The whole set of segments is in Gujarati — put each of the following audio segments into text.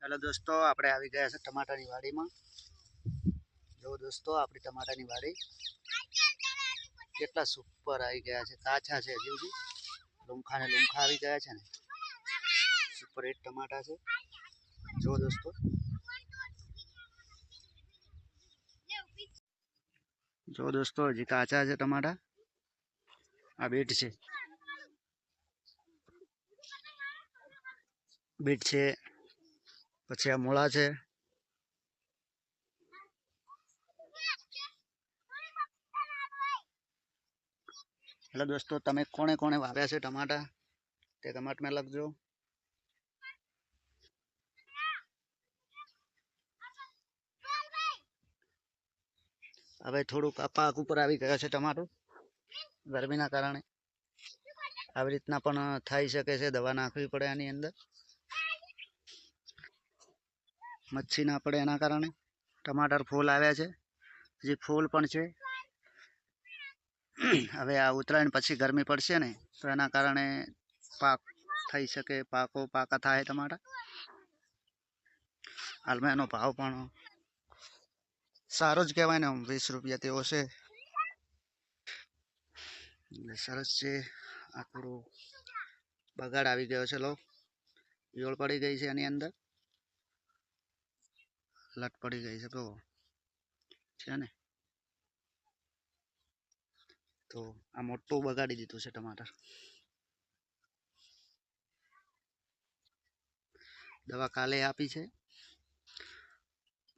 हेलो दोस्तों, આપણે આવી ગયા છે ટમાટાની વાડીમાં। જો દોસ્તો, આપણી ટમાટાની વાડી કેટલા સુપર આવી ગયા છે। કાચા છે, હજી લૂમખા ને લૂમખા આવી ગયા છે ને। સુપર હિટ ટમાટા છે। જો દોસ્તો, હજી કાચા છે ટમાટા। આ બીટ છે, પછી આ મૂળા છે। हेलो दोस्तों, તમે કોણે કોણે વાવ્યા છે ટમાટા તે કમેન્ટમાં લખજો। હવે થોડુંક પાક ઉપર આવી ગયા છે ટમાટું, ગરમીના કારણે આવી રીતના પણ થઈ શકે છે। દવા નાખવી પડે આની અંદર, મચ્છી ના પડે એના કારણે। ટમાટર ફૂલ આવ્યા છે, હજી ફૂલ પણ છે। હવે આ ઉત્તરાયણ પછી ગરમી પડશે ને, તો એના કારણે પાક થઈ શકે, પાકા થાય ટમાટા। હાલમાં એનો ભાવ પણ સારો જ કહેવાય ને, 20 રૂપિયા તેવો છે, સરસ છે। આ થોડું બગાડ આવી ગયો છે, લો ઈયળ પડી ગઈ છે એની અંદર, લટ પડી ગઈ છે તો છે ને। તો આ મોટું બગાડી દીધું છે ટમાટર। દવા કાલે આપી છે,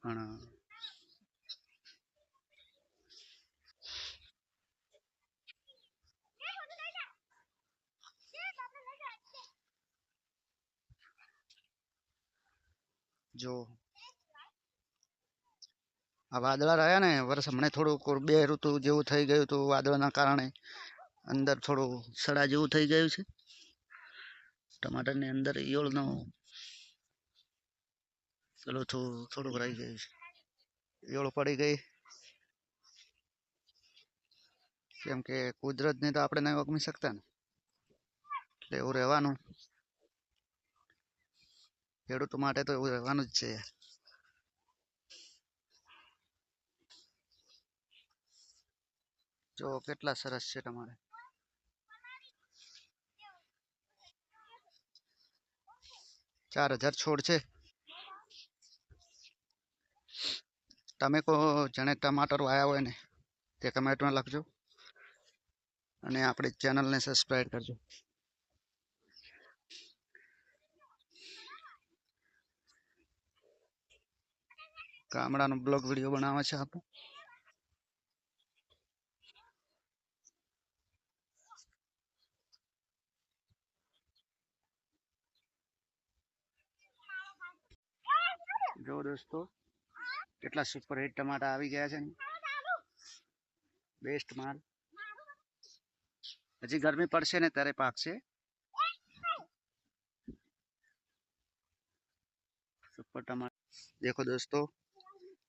પણ જો આ વાદળા રહ્યા ને, વર્ષ હમણાં થોડું બે ઋતુ જેવું થઈ ગયું હતું વાદળના કારણે। અંદર થોડું સડા જેવું થઈ ગયું છે ટમાટરની અંદર। ઈયળનો પેલું થોડુંક રહી ગયું છે, ઈયળ પડી ગઈ, કેમ કે કુદરતને તો આપણે નહીં રોકી શકતા ને, એટલે એવું રહેવાનું। ખેડૂતો માટે તો એવું રહેવાનું જ છે। જો કેટલા સરસ છે તમારે, 4000 છોડ છે। તમે કો જેણે ટમાટર વાયા હોય ને તે કમેન્ટમાં લખજો, અને આપણી ચેનલને સબસ્ક્રાઈબ કરજો। ગામડાનો બ્લોગ વિડીયો બનાવે છે આપણે। જો દોસ્તો, કેટલા સુપર હિટ ટમાટા આવી ગયા છે ને, બેસ્ટ માલ। હજી ગરમી પડશે ને ત્યારે પાકશે સુપર ટમાટા। દેખો દોસ્તો,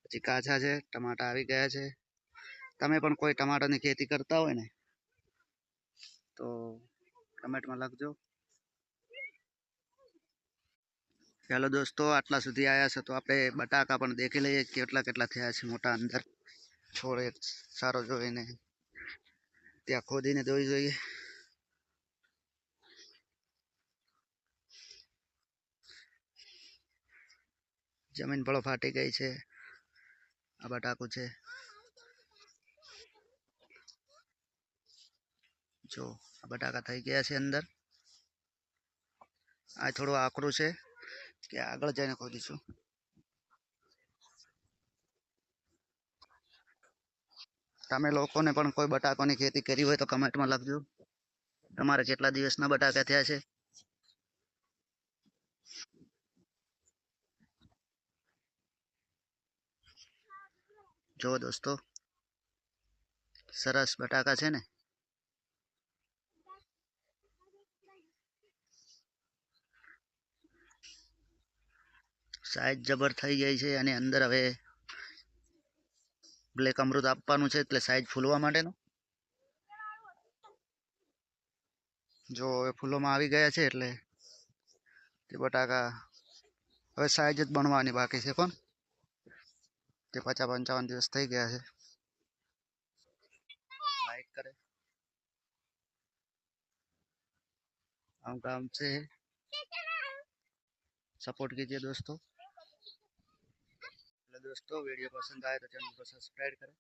હજી કાચા છે, ટમાટા આવી ગયા છે। તમે પણ કોઈ ટમાટાની ખેતી કરતા હોય ને તો કમેન્ટમાં લખજો। ચાલો દોસ્તો, આટલા સુધી આવ્યા છે તો આપણે બટાકા પણ દેખી લઈએ કેટલા કેટલા થયા છે મોટા। અંદર છોડ એક સારો જોઈને ત્યાં ખોદીને જોઈ જોઈએ। જમીન પણ ફાટી ગઈ છે। આ બટાકું છે, જો આ બટાકા થઈ ગયા છે અંદર। આ થોડું આકરું છે, કે આગળ જઈને ખોદીશું। તમે લોકોને પણ કોઈ બટાકાની ખેતી કરી હોય તો કમેન્ટમાં લખજો, તમારે કેટલા દિવસના બટાકા થયા છે। જો દોસ્તો, સરસ બટાકા છે ને, સાઈઝ જબર થઈ ગઈ છે। અને અંદર હવે બ્લેક અમૃત આપવાનું છે, એટલે સાઈઝ ફૂલવા માટેનું। જો હવે ફૂલોમાં આવી ગયા છે એટલે તે બટાકા હવે સાઈઝ જ બનવાની બાકી છે પણ તે 50-55 દિવસ થઈ ગયા છે. लाइक करे हम काम से सपोर्ट कीजिए दोस्तों. हेलो दोस्तों, वीडियो पसंद आए तो चैनल को सब्सक्राइब करें.